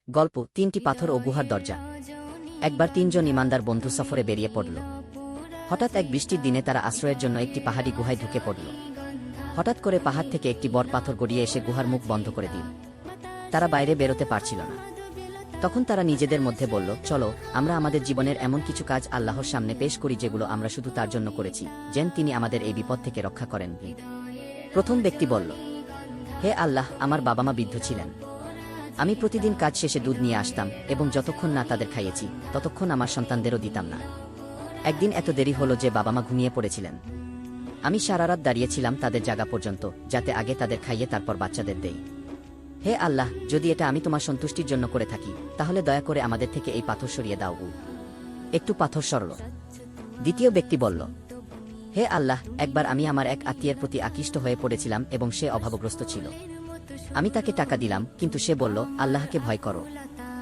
গল্প ৩টি পাথর ও গুহার দরজা। একবার ৩জন ইমানদার বন্ধু সফরে বেরিয়ে পড়ল। হঠাৎ এক বৃষ্টির দিনে তারা আশ্রয়ের জন্য একটি পাহাড়ি গুহায় ঢুকে পড়ল। হঠাৎ করে পাহাড় থেকে একটি বড় পাথর গড়িয়ে এসে গুহার মুখ বন্ধ করে দিল। তারা বাইরে বেরোতে পারছিল না। তখন তারা নিজেদের মধ্যে বলল, চলো আমরা আমাদের জীবনের এমন কিছু কাজ আল্লাহর সামনে পেশ করি যেগুলো আমরা শুধু তার জন্য করেছি, যেন তিনি আমাদের এই বিপদ থেকে রক্ষা করেন। প্রথম ব্যক্তি বলল, হে আল্লাহ, আমার বাবা মা বৃদ্ধ ছিলেন। আমি প্রতিদিন কাজ শেষে দুধ নিয়ে আসতাম এবং যতক্ষণ না তাদের খাইয়েছি ততক্ষণ আমার সন্তানদেরও দিতাম না। একদিন এত দেরি হলো যে বাবা মা ঘুমিয়ে পড়েছিলেন। আমি সারা রাত দাঁড়িয়েছিলাম তাদের জাগা পর্যন্ত, যাতে আগে তাদের খাইয়ে তারপর বাচ্চাদের দেই। হে আল্লাহ, যদি এটা আমি তোমার সন্তুষ্টির জন্য করে থাকি তাহলে দয়া করে আমাদের থেকে এই পাথর সরিয়ে দাও। একটু পাথর সরল। দ্বিতীয় ব্যক্তি বলল, হে আল্লাহ, একবার আমি আমার এক আত্মীয়ের প্রতি আকৃষ্ট হয়ে পড়েছিলাম এবং সে অভাবগ্রস্ত ছিল। আমি তাকে টাকা দিলাম, কিন্তু সে বলল, আল্লাহকে ভয় করো,